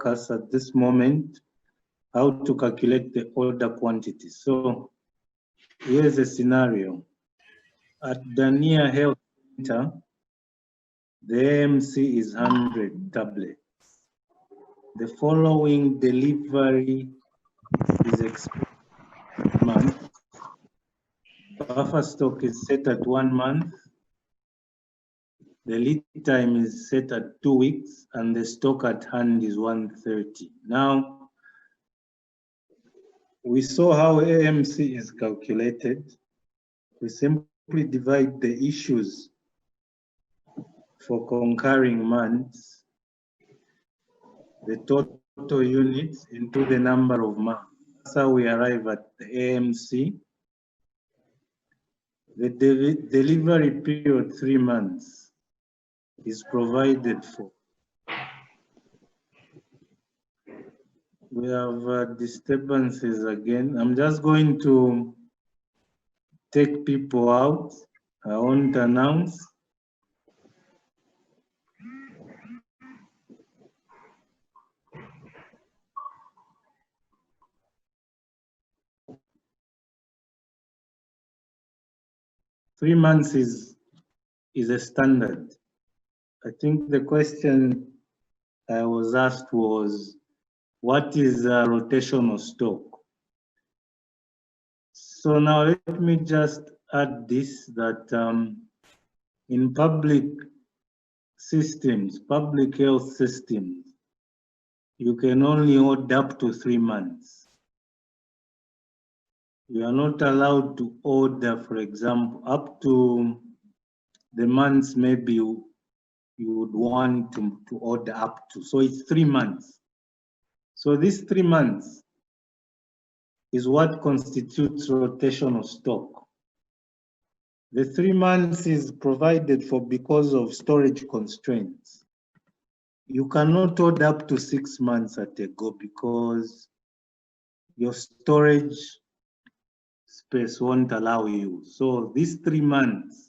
discuss at this moment how to calculate the order quantity. So here's a scenario. At Dania Health Center, the AMC is 100 tablets. The following delivery is expected this month. Buffer stock is set at 1 month. The lead time is set at 2 weeks, and the stock at hand is 130. Now, we saw how AMC is calculated. We simply divide the issues for concurring months, the total units, into the number of months. That's how we arrive at the AMC. The delivery period, 3 months, is provided for. We have disturbances again. I'm just going to take people out. I won't announce. Three months is a standard. I think the question I was asked was, what is a rotational stock? So now let me just add this, that in public systems, public health systems, you can only order up to 3 months. You are not allowed to order, for example, up to the months maybe you would want to order up to. So it's 3 months. So these 3 months is what constitutes rotational stock. The 3 months is provided for because of storage constraints. You cannot order up to 6 months at a go because your storage space won't allow you. So these 3 months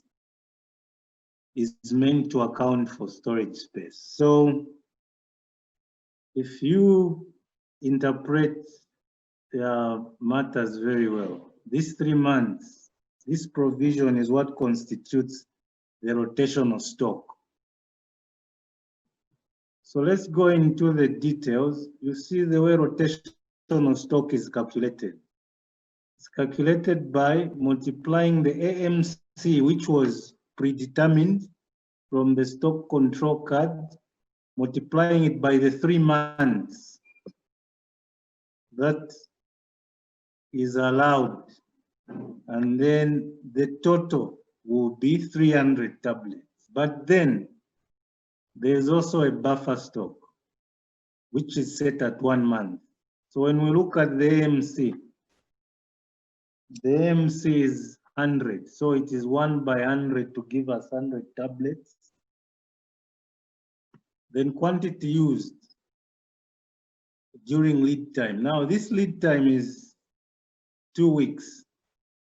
is meant to account for storage space. So if you interpret matters very well, these 3 months, this provision is what constitutes the rotational stock. So let's go into the details. You see the way rotational stock is calculated. It's calculated by multiplying the AMC, which was predetermined from the stock control card, multiplying it by the 3 months that is allowed. And then the total will be 300 tablets. But then there's also a buffer stock, which is set at 1 month. So when we look at the AMC is 100. So it is 1 by 100 to give us 100 tablets. Then quantity used during lead time. Now this lead time is 2 weeks.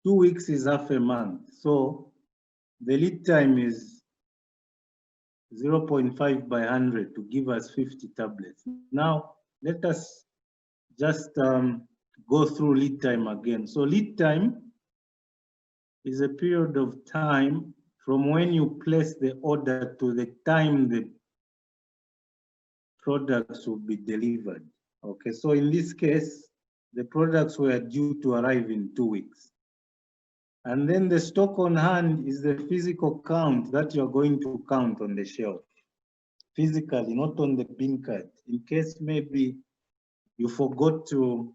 2 weeks is half a month. So the lead time is 0.5 by 100 to give us 50 tablets. Now let us just go through lead time again. So lead time is a period of time from when you place the order to the time the products will be delivered. Okay, so in this case, the products were due to arrive in 2 weeks. And then the stock on hand is the physical count that you're going to count on the shelf. Physically, not on the bin card. In case maybe you forgot to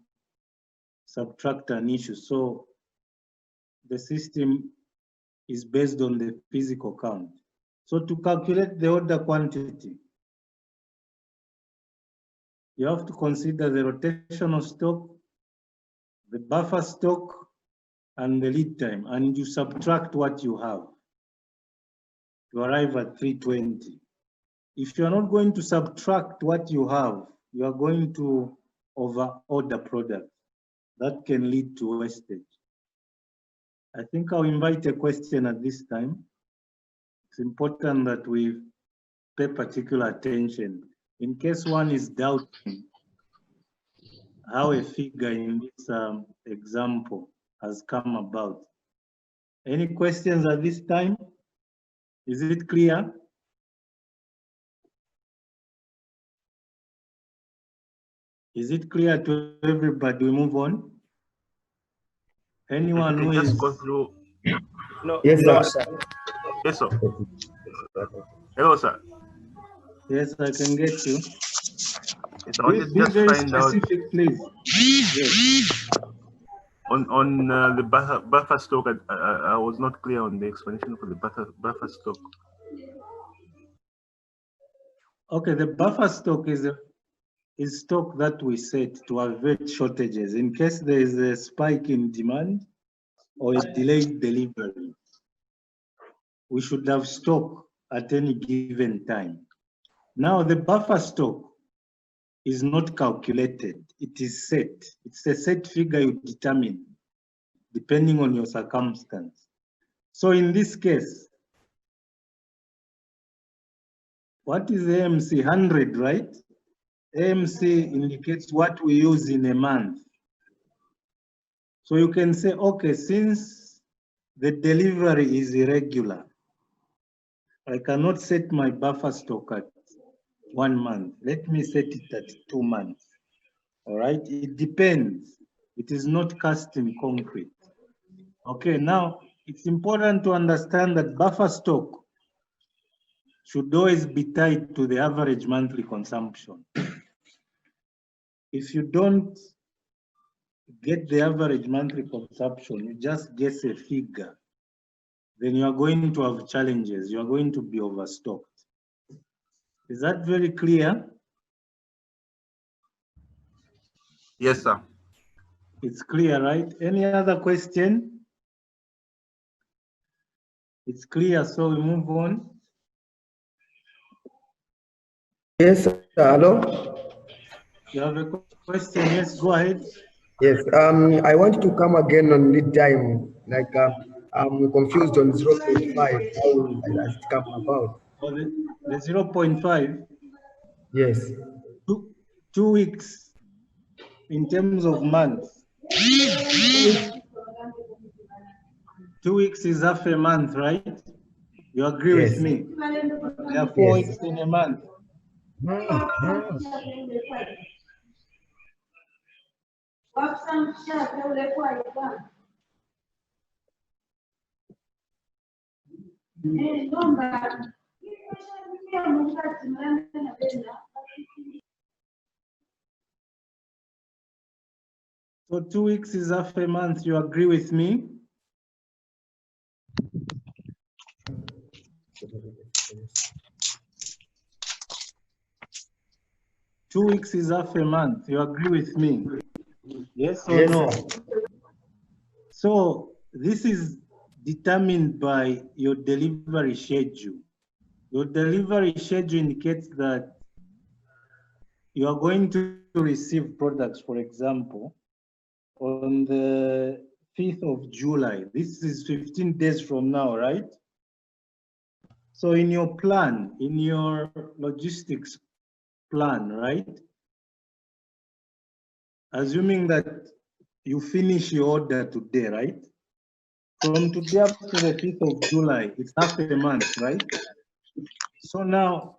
subtract an issue. So the system is based on the physical count. So to calculate the order quantity, you have to consider the rotational stock, the buffer stock, and the lead time, and you subtract what you have to arrive at 320. If you are not going to subtract what you have, you are going to over-order products. That can lead to wastage. I think I'll invite a question at this time. It's important that we pay particular attention. In case one is doubting how a figure in this example has come about. Any questions at this time? Is it clear? Is it clear to everybody? We move on. Anyone who just is... go through. No, Yes, no, sir. sir. Yes, sir. Hello, sir. Yes, I can get you. Yes, I wanted to Be just very find out specific, please. Yes. on the buffer stock. I was not clear on the explanation for the buffer stock. Okay, the buffer stock is stock that we set to avoid shortages in case there is a spike in demand or a delayed delivery. We should have stock at any given time. Now, the buffer stock is not calculated, it is set. It's a set figure you determine depending on your circumstance. So in this case, what is AMC? 100, right? AMC indicates what we use in a month. So you can say, okay, since the delivery is irregular, I cannot set my buffer stock at 1 month. Let me set it at 2 months. All right, it depends. It is not cast in concrete. Okay, now it's important to understand that buffer stock should always be tied to the average monthly consumption. If you don't get the average monthly consumption, you just guess a figure, then you are going to have challenges. You are going to be overstocked. Is that very clear? Yes, sir. It's clear, right? Any other question? It's clear, so we move on. Yes, sir. Hello? You have a question? Yes, go ahead. Yes. I want to come again on lead time. Like, I'm confused on 0.5. How has it come about? For the 0.5, Yes. 2 weeks in terms of months. 2 weeks is half a month, right? You agree Yes. with me? There are 4 weeks in a month. So 2 weeks is half a month. You agree with me? Two weeks is half a month. You agree with me? Yes or Yes, no? sir. So this is determined by your delivery schedule. Your delivery schedule indicates that you are going to receive products, for example, on the 5th of July. This is 15 days from now, right? So in your plan, in your logistics plan, right? Assuming that you finish your order today, right? From today up to the 5th of July, it's half a month, right? So now,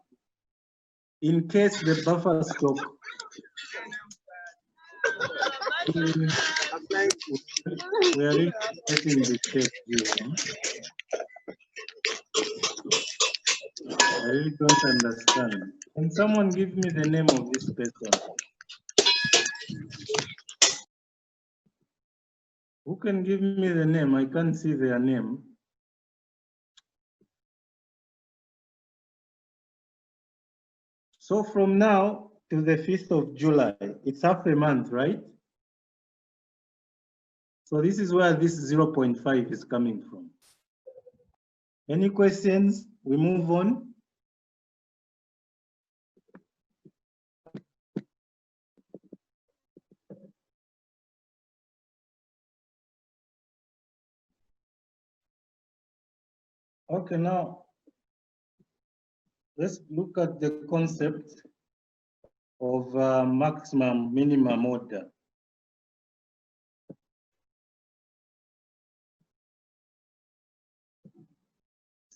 in case the buffer stock, we are really getting the test here. I really don't understand. Can someone give me the name of this person? Who can give me the name? I can't see their name. So from now to the 5th of July, it's half a month, right? So this is where this 0.5 is coming from. Any questions? We move on. Okay, now let's look at the concept of maximum minimum order.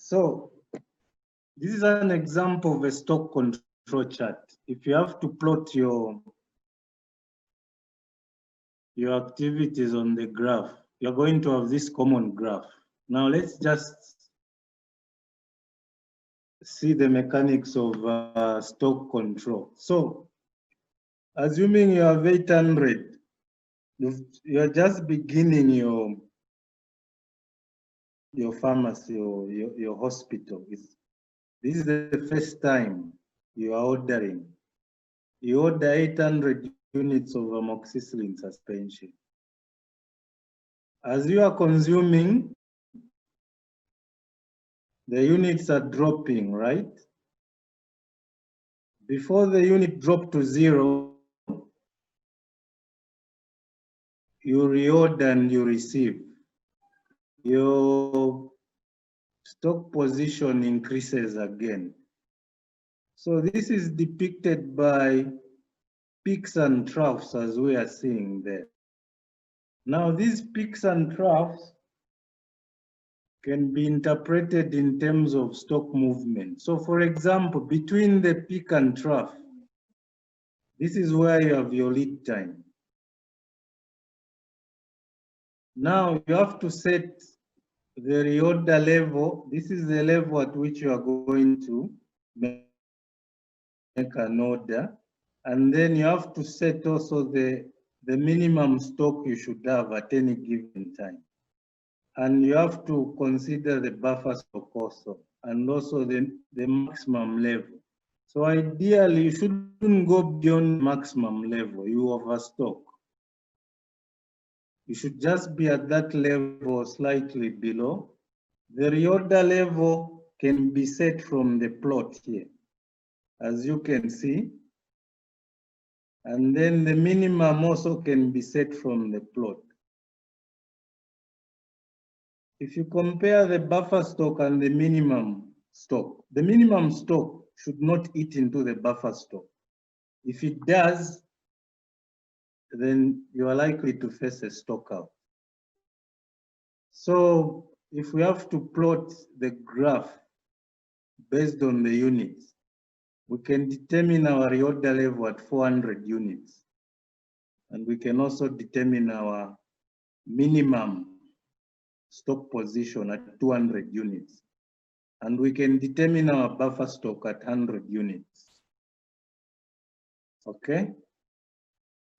So this is an example of a stock control chart. If you have to plot your activities on the graph, you're going to have this common graph. Now let's just see the mechanics of stock control. So assuming you have 800, you're just beginning your pharmacy or your hospital. This is the first time you are ordering. You order 800 units of amoxicillin suspension. As you are consuming, the units are dropping, right? Before the unit drop to 0, you reorder and you receive. Your stock position increases again. So this is depicted by peaks and troughs as we are seeing there. Now these peaks and troughs can be interpreted in terms of stock movement. So for example, between the peak and trough, this is where you have your lead time. Now you have to set the reorder level. This is the level at which you are going to make an order. And then you have to set also the minimum stock you should have at any given time. And you have to consider the buffer stock also, and also the maximum level. So ideally, you shouldn't go beyond maximum level, you overstock. You should just be at that level or slightly below. The reorder level can be set from the plot here, as you can see. And then the minimum also can be set from the plot. If you compare the buffer stock and the minimum stock should not eat into the buffer stock. If it does, then you are likely to face a stock out. So if we have to plot the graph based on the units, we can determine our reorder level at 400 units. And we can also determine our minimum stock position at 200 units. And we can determine our buffer stock at 100 units. Okay?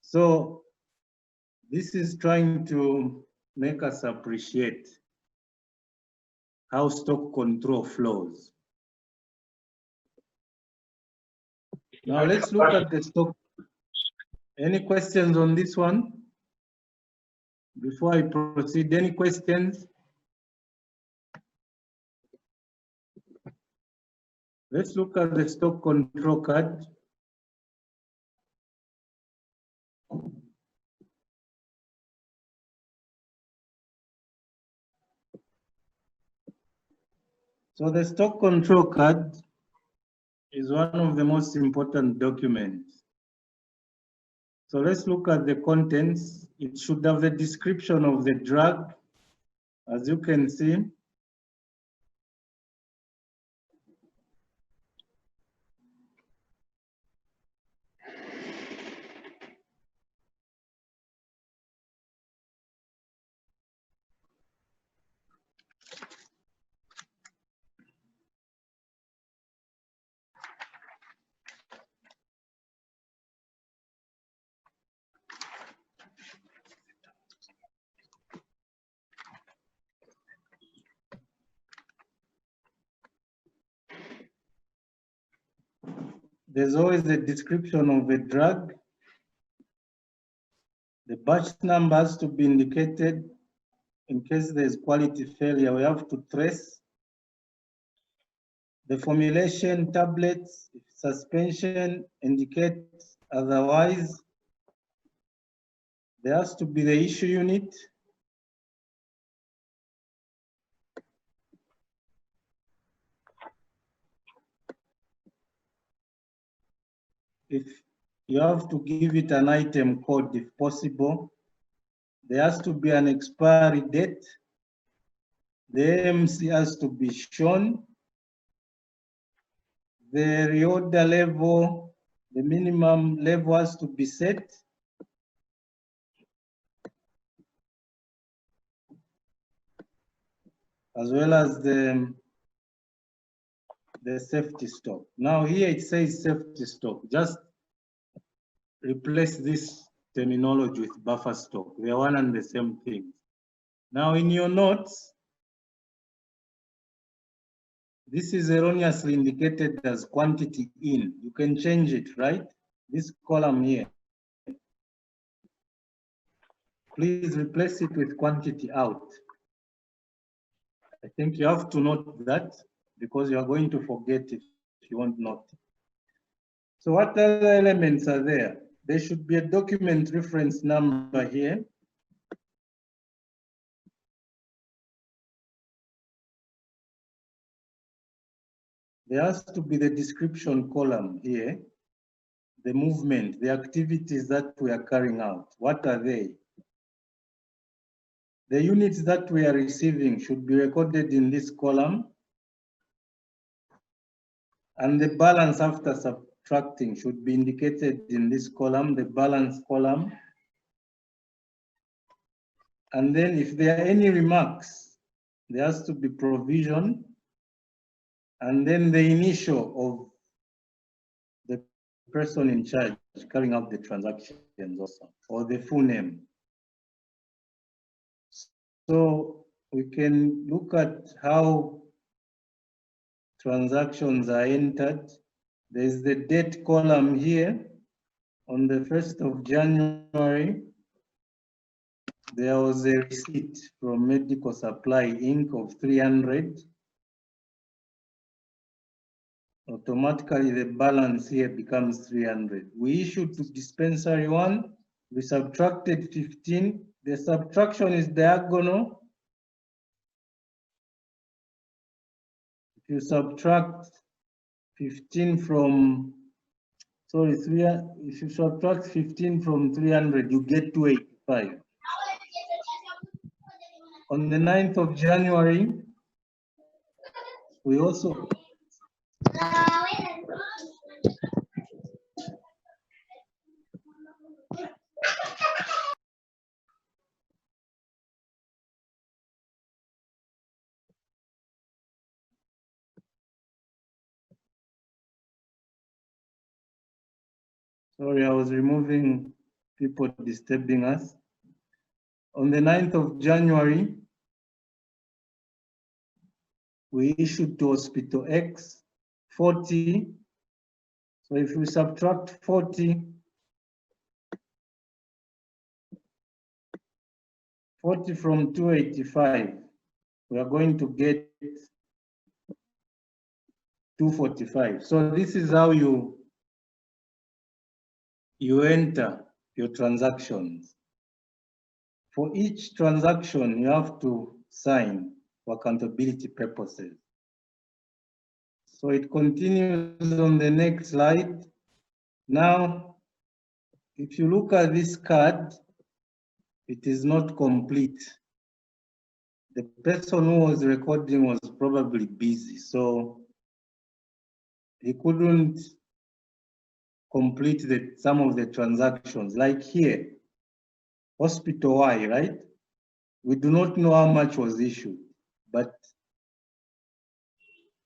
So this is trying to make us appreciate how stock control flows. Now let's look at the stock. Any questions on this one? Before I proceed, any questions? Let's look at the stock control card. So the stock control card is one of the most important documents. So let's look at the contents. It should have the description of the drug, as you can see. There's always the description of the drug. The batch number has to be indicated. In case there's quality failure, we have to trace. The formulation, tablets, if suspension indicates otherwise. There has to be the issue unit. If you have to give it an item code if possible. There has to be an expiry date. The AMC has to be shown. The reorder level, the minimum level has to be set. As well as the safety stock. Now here it says safety stock. Just replace this terminology with buffer stock. They are one and the same thing. Now in your notes, this is erroneously indicated as quantity in. You can change it, right? This column here. Please replace it with quantity out. I think you have to note that because you are going to forget it if you won't note. So what other elements are there? There should be a document reference number here. There has to be the description column here, the movement, the activities that we are carrying out. What are they? The units that we are receiving should be recorded in this column. And the balance after subtracting should be indicated in this column, the balance column. And then if there are any remarks, there has to be provision. And then the initial of the person in charge carrying out the transactions also, or the full name. So we can look at how transactions are entered. There's the date column here. On the 1st of January, there was a receipt from Medical Supply Inc. of 300. Automatically the balance here becomes 300. We issued to dispensary 1, we subtracted 15. The subtraction is diagonal. If you subtract 15 from, if you subtract 15 from 300, you get 285. On the 9th of January, we also sorry, I was removing people disturbing us. On the 9th of January, we issued to Hospital X 40. So if we subtract 40 from 285, we are going to get 245. So this is how you enter your transactions. For each transaction, you have to sign for accountability purposes. So it continues on the next slide. Now, if you look at this card, it is not complete. The person who was recording was probably busy, so he couldn't complete some of the transactions. Like here, Hospital Y, right? We do not know how much was issued, but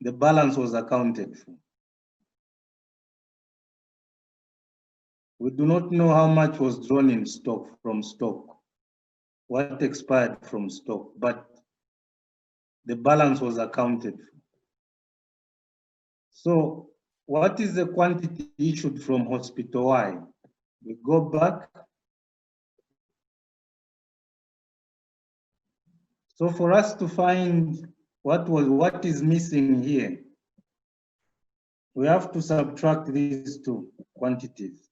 the balance was accounted for. We do not know how much was drawn in stock from stock, what expired from stock, but the balance was accounted for. So what is the quantity issued from Hospital Y? We go back. So for us to find what is missing here, we have to subtract these two quantities.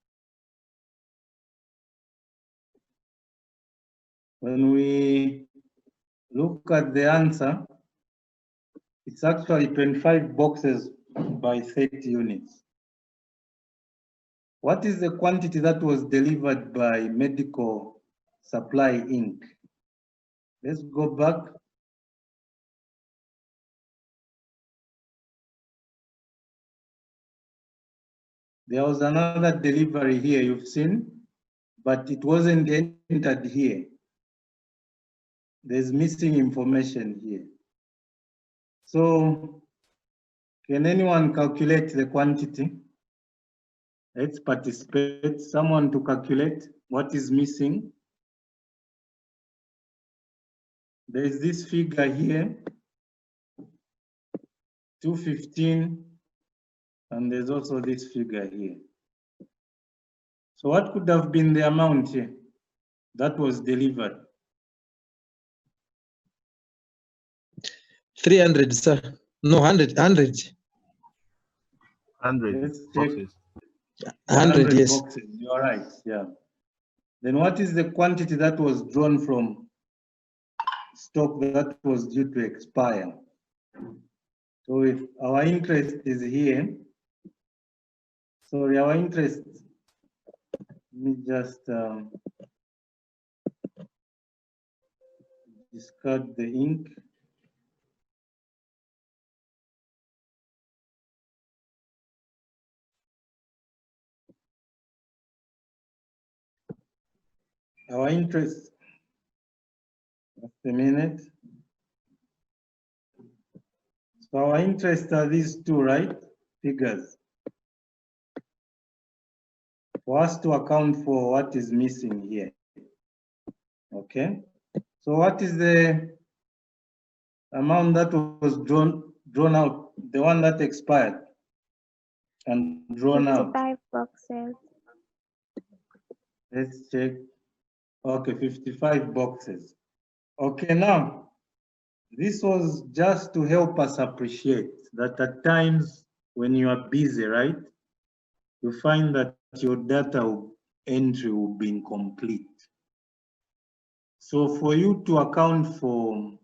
When we look at the answer, it's actually 25 boxes by 30 units. What is the quantity that was delivered by Medical Supply Inc.? Let's go back. There was another delivery here you've seen, but it wasn't entered here. There's missing information here. So can anyone calculate the quantity? Let's participate. Someone to calculate what is missing. There's this figure here, 215, and there's also this figure here. So what could have been the amount here that was delivered? 300, sir. No, 100. 100 Let's check. boxes. 100, yes. Boxes. You're right, yeah. Then what is the quantity that was drawn from stock that was due to expire? So if our interest is here, sorry, our interest, let me just discard the ink. Our interest, just a minute. So our interest are these two, right? Figures. For us to account for what is missing here. Okay. So what is the amount that was drawn out, the one that expired and drawn out? 55 boxes. Let's check. Okay, 55 boxes. Okay, now, this was just to help us appreciate that at times when you are busy, right, you find that your data entry will be incomplete. So for you to account for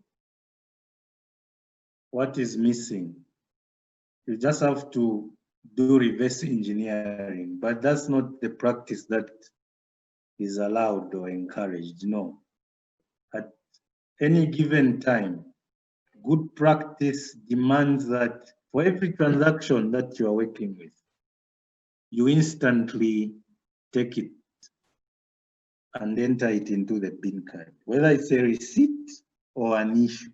what is missing, you just have to do reverse engineering, but that's not the practice that is allowed or encouraged, no. At any given time, good practice demands that for every transaction that you are working with, you instantly take it and enter it into the bin card, whether it's a receipt or an issue.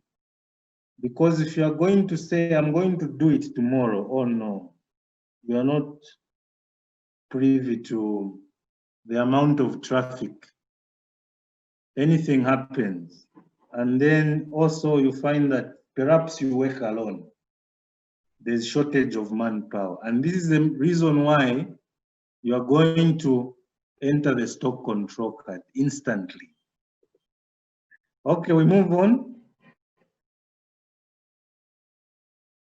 Because if you are going to say, I'm going to do it tomorrow, oh no, you are not privy to the amount of traffic. Anything happens. And then also you find that perhaps you work alone. There's shortage of manpower. And this is the reason why you are going to enter the stock control card instantly. Okay, we move on.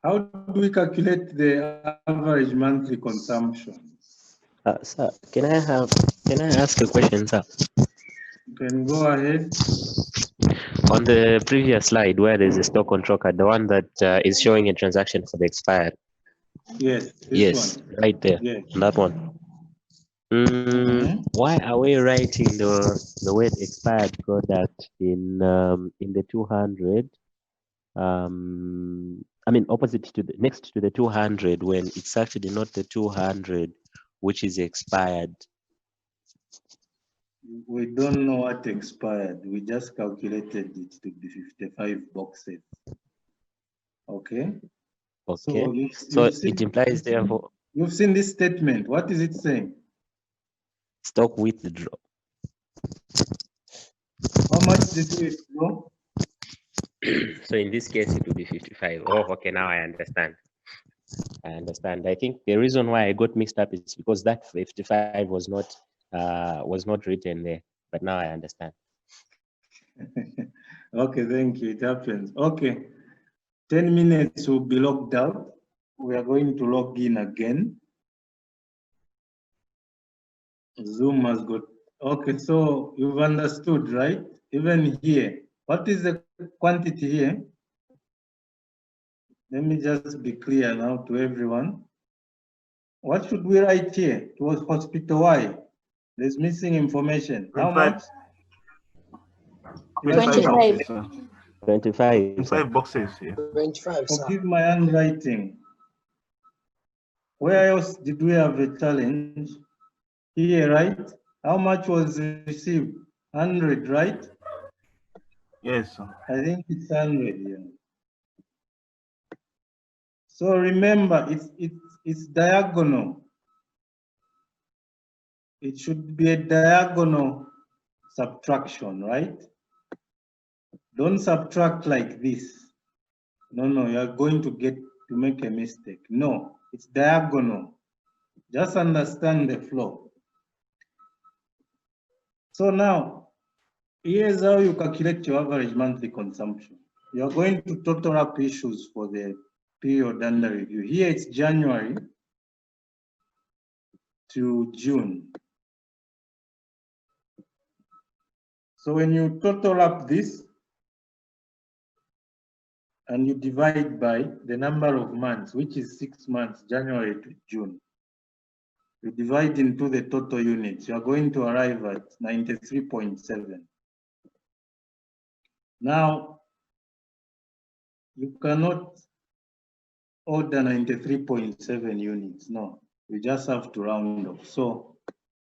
How do we calculate the average monthly consumption? Sir, can I ask a question, sir? You can go ahead. On the previous slide where there's a stock control card, the one that is showing a transaction for the expired. Yes. Yes, one. right there. Yes. That one. Why are we writing the word expired product in the 200? I mean, opposite to the next to the 200 when it's actually not the 200 which is expired. We don't know what expired. We just calculated it to be 55 boxes. Okay. Okay. So it implies therefore you've seen this statement. What is it saying? stock withdraw. How much did you withdraw? So in this case, it will be 55. Oh, okay. Now I understand. I think the reason why I got mixed up is because that 55 was not written there. But now I understand. Okay, thank you. It happens. Okay. 10 minutes will be logged out. We are going to log in again. Zoom has got, okay, so you've understood, right? Even here, what is the quantity here? Let me just be clear now to everyone. What should we write here? It was hospital Y. There's missing information. How much? 25 boxes, sir. 25. 25 boxes, yeah. 25, sir. Forgive my handwriting. Where else did we have a challenge? Here, right? How much was received? 100, right? Yes, sir. I think it's 100, yeah. So remember, it's diagonal. It should be a diagonal subtraction, right? Don't subtract like this. No, you are going to make a mistake. No, it's diagonal. Just understand the flow. So now, here's how you calculate your average monthly consumption. You are going to total up issues for the period under review. Here it's January to June. So when you total up this and you divide by the number of months, which is 6 months, January to June, you divide into the total units, you are going to arrive at 93.7. Now, you cannot order 93.7 units, no. You just have to round off. So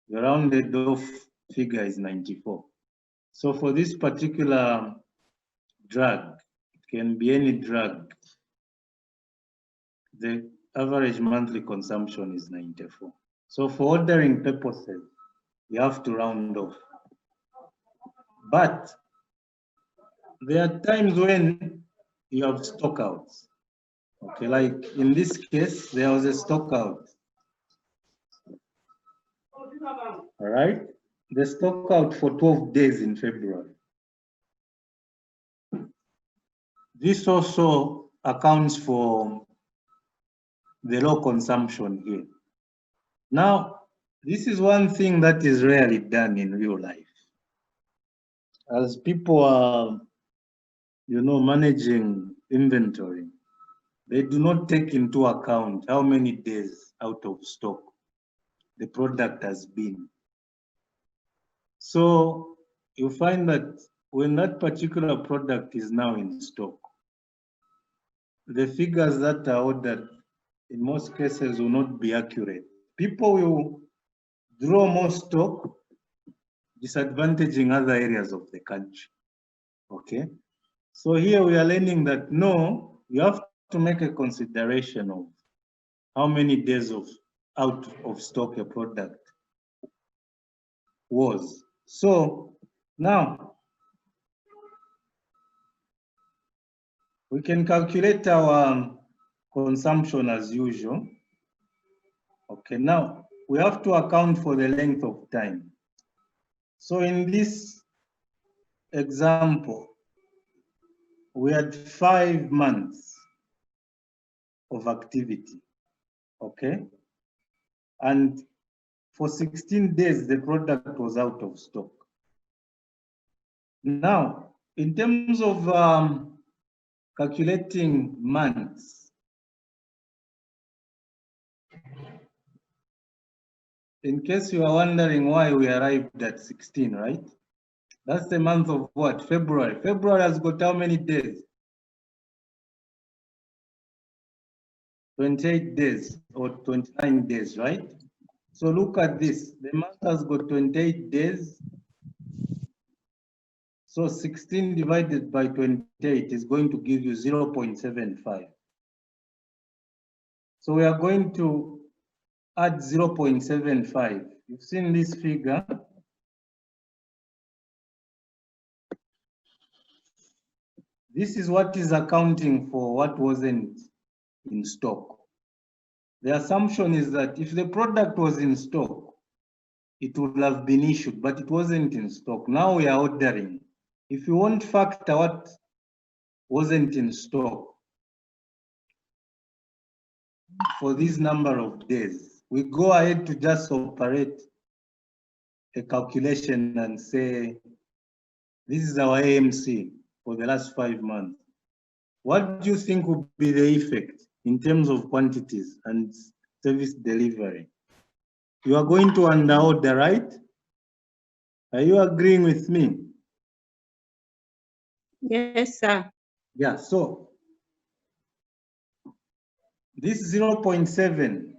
the rounded off figure is 94. So for this particular drug, it can be any drug, the average monthly consumption is 94. So for ordering purposes, you have to round off. But there are times when you have stockouts. Okay, like in this case, there was a stockout. All right, the stockout for 12 days in February. This also accounts for the low consumption here. Now, this is one thing that is rarely done in real life. As people are, managing inventory, they do not take into account how many days out of stock the product has been. So you find that when that particular product is now in stock, the figures that are ordered in most cases will not be accurate. People will draw more stock, disadvantaging other areas of the country. Okay, so here we are learning that no, you have to make a consideration of how many days of out of stock a product was. So now we can calculate our consumption as usual. Okay, now we have to account for the length of time. So in this example, we had 5 months of activity, okay? And for 16 days, the product was out of stock. Now, in terms of calculating months, in case you are wondering why we arrived at 16, right? That's the month of what? February. February has got how many days? 28 days or 29 days, right? So look at this. The month has got 28 days. So 16 divided by 28 is going to give you 0.75. So we are going to add 0.75. You've seen this figure. This is what is accounting for what wasn't in stock. The assumption is that if the product was in stock, it would have been issued, but it wasn't in stock. Now we are ordering. If you won't factor what wasn't in stock for this number of days, we go ahead to just operate a calculation and say, this is our AMC for the last 5 months. What do you think would be the effect in terms of quantities and service delivery? You are going to underorder, right? Are you agreeing with me? Yes, sir. Yeah, so this 0.7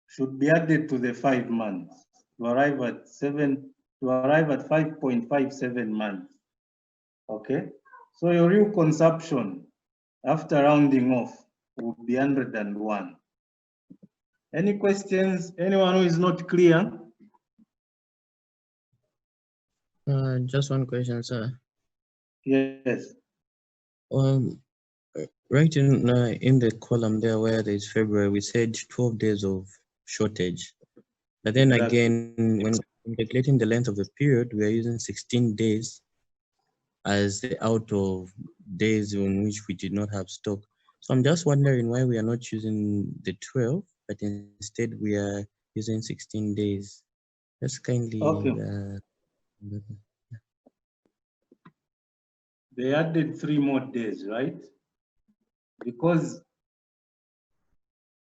should be added to the 5 months to arrive at 5.57 months. Okay, so your real consumption after rounding off would be 101. Any questions? Anyone who is not clear? Just one question, sir. Yes. Right in the column there where there's February, we said 12 days of shortage. But then Exactly. again, when calculating the length of the period, we are using 16 days as the out of days in which we did not have stock. So I'm just wondering why we are not using the 12, but instead we are using 16 days. Just kindly. Okay. They added 3 more days, right? Because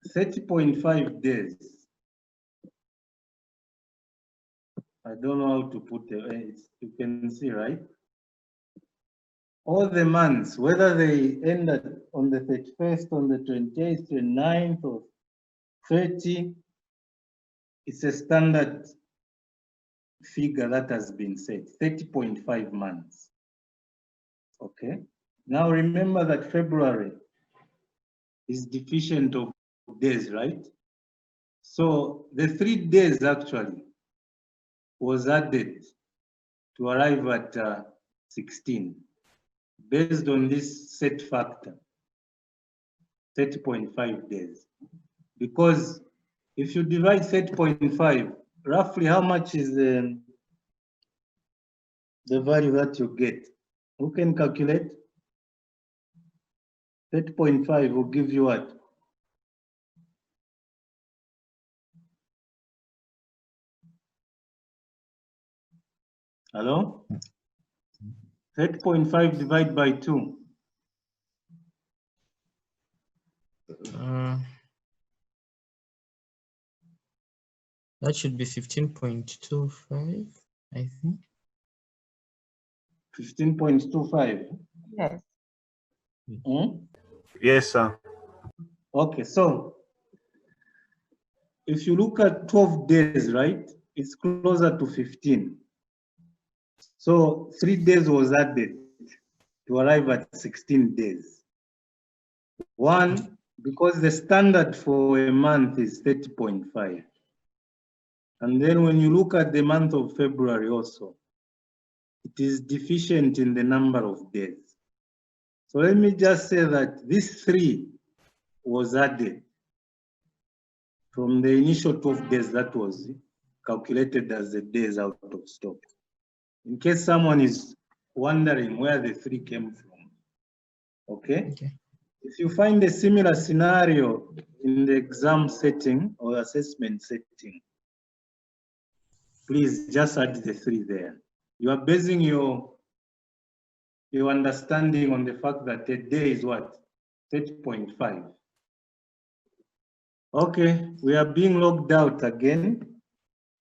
30.5 days. I don't know how to put it. You can see, right? All the months, whether they ended on the 31st, on the 28th, 29th, or 30, it's a standard figure that has been set, 30.5 months. Okay. Now remember that February is deficient of days, right? So the 3 days actually was added to arrive at 16 based on this set factor, 30.5 days. Because if you divide 30.5, roughly how much is the value that you get? Who can calculate? 30.5 will give you what? Hello? 30.5 divided by 2. That should be 15.25, I think. 15.25. Yes. Yes, sir. Okay, so if you look at 12 days, right, it's closer to 15. So 3 days was added to arrive at 16 days. One, because the standard for a month is 30.5. And then when you look at the month of February also, it is deficient in the number of days. So let me just say that this 3 was added from the initial 12 days that was calculated as the days out of stock. In case someone is wondering where the 3 came from, okay? If you find a similar scenario in the exam setting or assessment setting, please just add the 3 there. You are basing your understanding on the fact that a day is what? 30.5. Okay, we are being logged out again.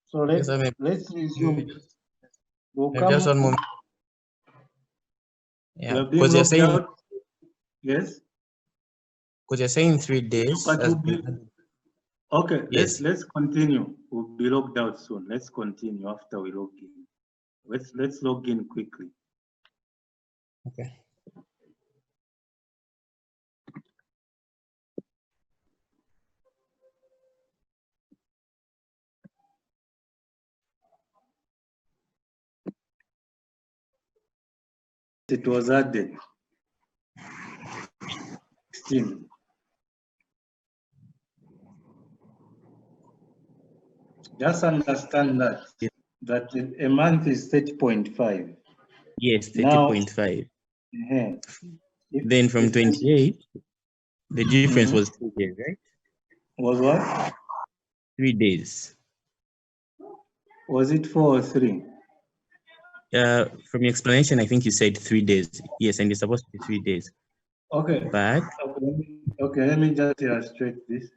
So let's resume. We'll Just one come. moment. We Yeah, are being because you're logged saying, out. Yes. because you're saying 3 days. But we'll be, okay, Yes. let's continue. We'll be logged out soon. Let's continue after we log in. Let's log in quickly. Okay. It was added 16. Just understand that a month is 30.5. Yes, Now, 30.5. If Then from 28, the difference was 3 days, right? Was what? 3 days. Was it 4 or 3? From your explanation, I think you said 3 days. Yes, and it's supposed to be 3 days. Okay. But okay, let me just illustrate this.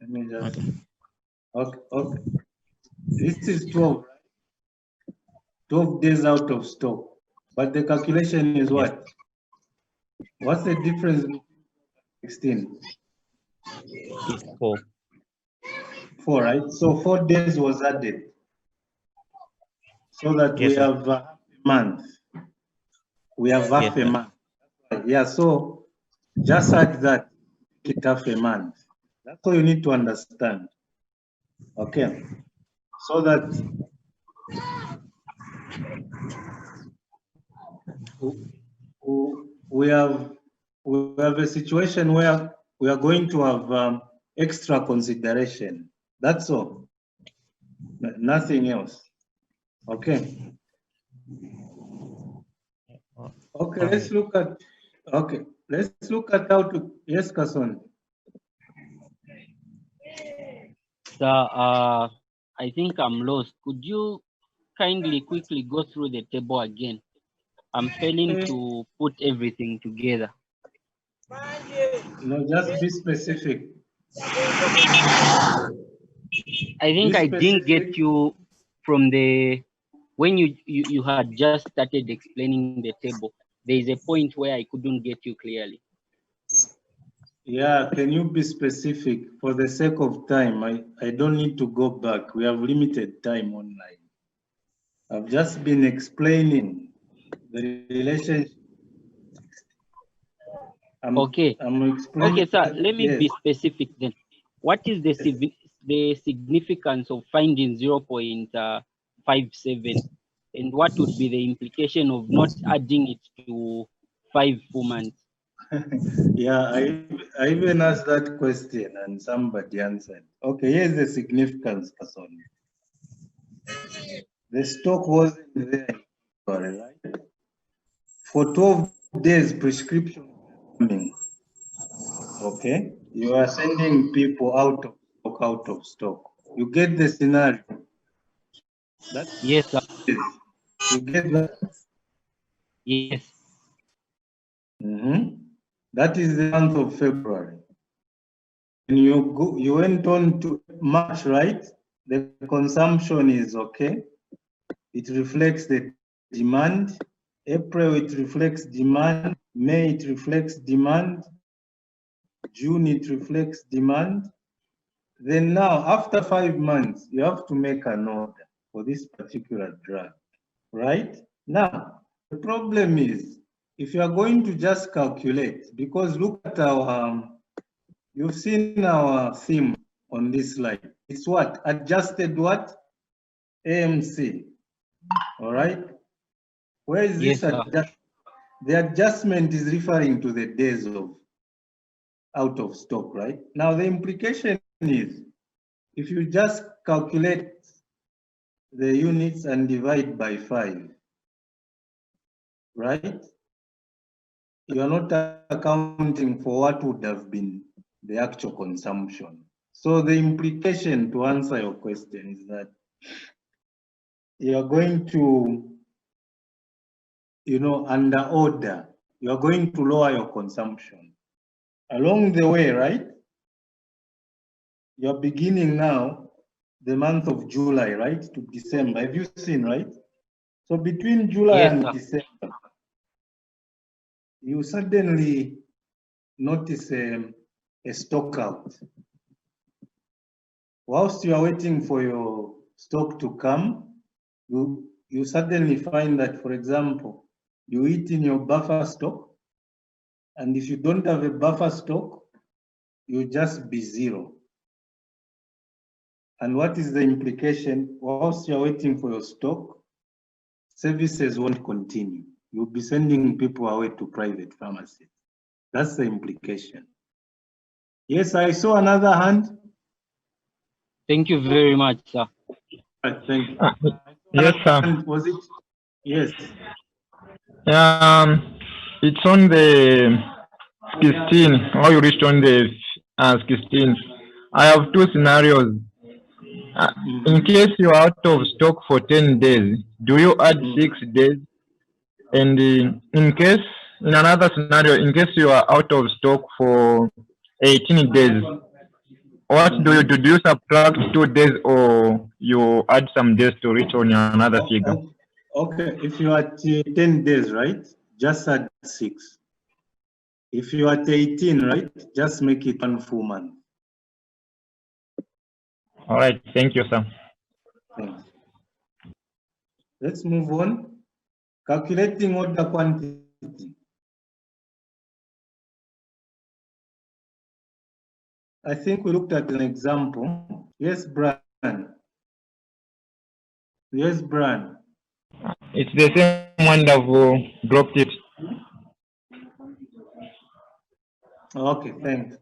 Let me just. Okay. This is 12. 12 days out of stock. But the calculation is what? What's the difference between 16? It's 4. 4, right? So 4 days was added so that Yes, we sir. have a month. We have Yes, half a sir. month. Yeah, so just add that, make it half a month. That's all you need to understand. Okay, so that we have a situation where we are going to have extra consideration. That's all. Nothing else. Okay. Okay, let's look at. Okay, let's look at how to. Yes, Kason. Sir, I think I'm lost. Could you kindly quickly go through the table again? I'm failing to put everything together. No, just be specific. I think Be I didn't get specific. you from the when you had just started explaining the table. There is a point where I couldn't get you clearly. Yeah, can you be specific? For the sake of time, I don't need to go back. We have limited time online. I've just been explaining the relationship. Okay. I'm explaining. Okay, sir. Let me be Yes. specific then. What is the significance of finding 0.57, and what would be the implication of not adding it to 5 full months? Yeah, I even asked that question and somebody answered. Okay, here's the significance, person. The stock wasn't there, right? For 12 days, prescription coming. Okay, you are sending people out of stock. You get the scenario. Yes, sir. You get that. Yes. That is the month of February. And you went on to March, right? The consumption is okay. It reflects the demand. April, it reflects demand. May, it reflects demand. June, it reflects demand. Then now, after 5 months, you have to make an order for this particular drug, right? Now, the problem is, if you are going to just calculate, because look at our, you've seen our theme on this slide. It's what? Adjusted what? AMC, all right? Where is Yes, this sir. The adjustment is referring to the days of out of stock, right? Now the implication is, if you just calculate the units and divide by 5, right? You are not accounting for what would have been the actual consumption. So the implication, to answer your question, is that you are going to, under order, you are going to lower your consumption. Along the way, right? You're beginning now the month of July, right, to December. Have you seen, right? So between July Yes, and sir. December, you suddenly notice a stock out. Whilst you are waiting for your stock to come, you suddenly find that, for example, you eat in your buffer stock, and if you don't have a buffer stock, you just be 0. And what is the implication? Whilst you're waiting for your stock, services won't continue. You'll be sending people away to private pharmacies. That's the implication. Yes, I saw another hand. Thank you very much, sir. Thank you. Yes, sir. Was it? Yes. It's on the 16, or you reached on the 16. I have 2 scenarios. In case you're out of stock for 10 days, do you add 6 days? And in another scenario, in case you are out of stock for 18 days, what do you do? Do you subtract 2 days or you add some days to reach on another figure? Okay, if you are at 10 days, right, just add 6. If you are at 18, right, just make it 1 full month. All right. Thank you, sir. Thanks. Let's move on. Calculating order quantity. I think we looked at an example. Yes, Brian. Yes, Brian. It's the same one that we dropped it. Okay, thanks.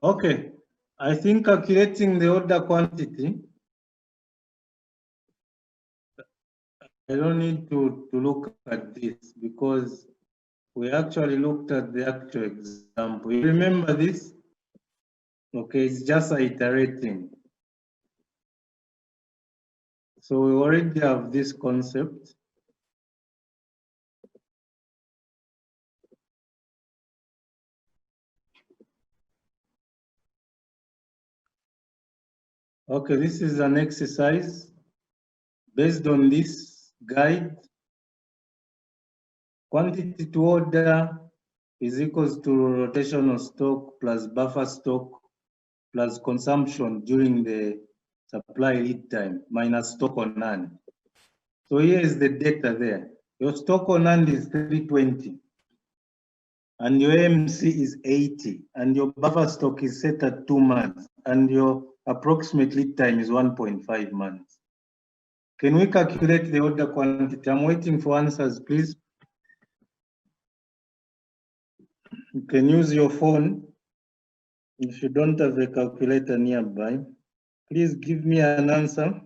Okay, I think calculating the order quantity, I don't need to look at this because we actually looked at the actual example. You remember this? Okay, it's just iterating. So we already have this concept. Okay, this is an exercise based on this guide. Quantity to order is equals to rotational stock plus buffer stock plus consumption during the supply lead time minus stock on hand. So here is the data there. Your stock on hand is 320 and your AMC is 80 and your buffer stock is set at 2 months and your approximate lead time is 1.5 months. Can we calculate the order quantity? I'm waiting for answers, please. You can use your phone if you don't have a calculator nearby. Please give me an answer.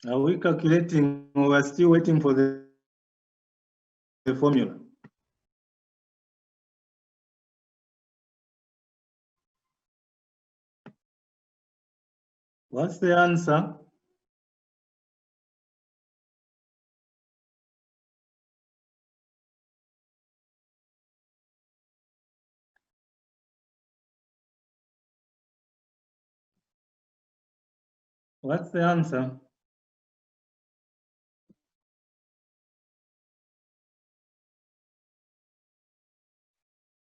Are we calculating or we're still waiting for the formula? What's the answer? What's the answer?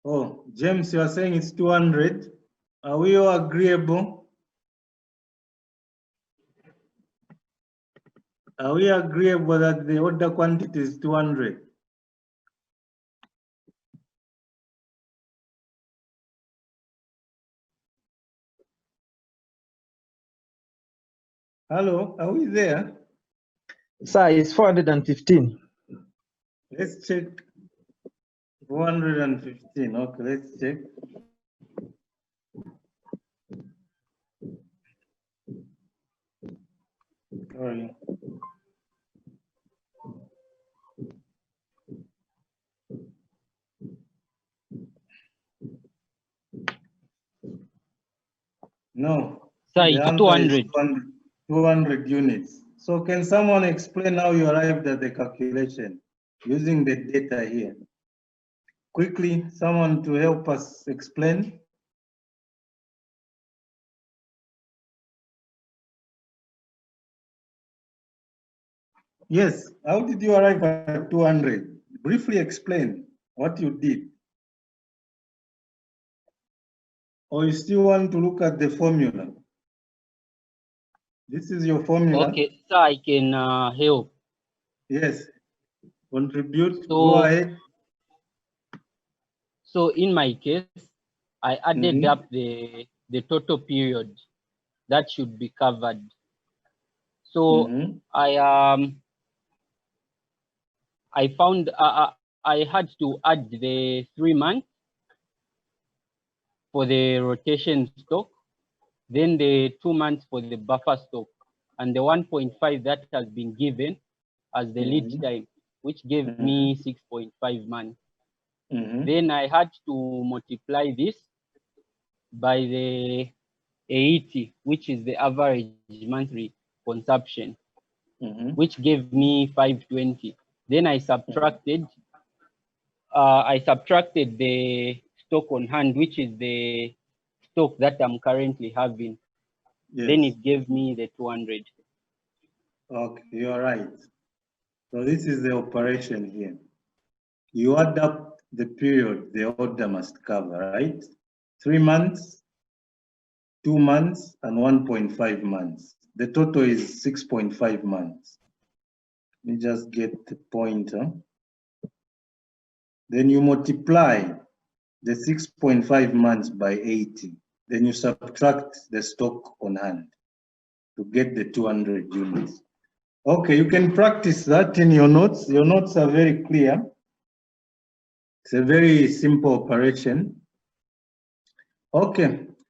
Oh, James, you are saying it's 200. Are we all agreeable? Are we agreeable that the order quantity is 200? Hello, are we there? Sir, it's 415. Let's check. 415. Okay, let's check. Sorry. No. Sir, the it's answer 200. is 200 units. So can someone explain how you arrived at the calculation using the data here? Quickly, someone to help us explain. Yes, how did you arrive at 200? Briefly explain what you did. Or you still want to look at the formula? This is your formula. Okay, sir, I can help. Yes, contribute, So, go ahead. So in my case, I added up the total period that should be covered. So I found I had to add the 3 months for the rotation stock, then the 2 months for the buffer stock, and the 1.5 that has been given as the lead time, which gave me 6.5 months. Then I had to multiply this by the 80, which is the average monthly consumption, which gave me 520. Then I subtracted the stock on hand, which is the stock that I'm currently having. Then Yes. it gave me the 200. Okay, you are right. So this is the operation here. You add up the period the order must cover, right? 3 months, 2 months, and 1.5 months. The total is 6.5 months. Let me just get the pointer. Then you multiply the 6.5 months by 80. Then you subtract the stock on hand to get the 200 units. Okay, you can practice that in your notes. Your notes are very clear. It's a very simple operation. Okay,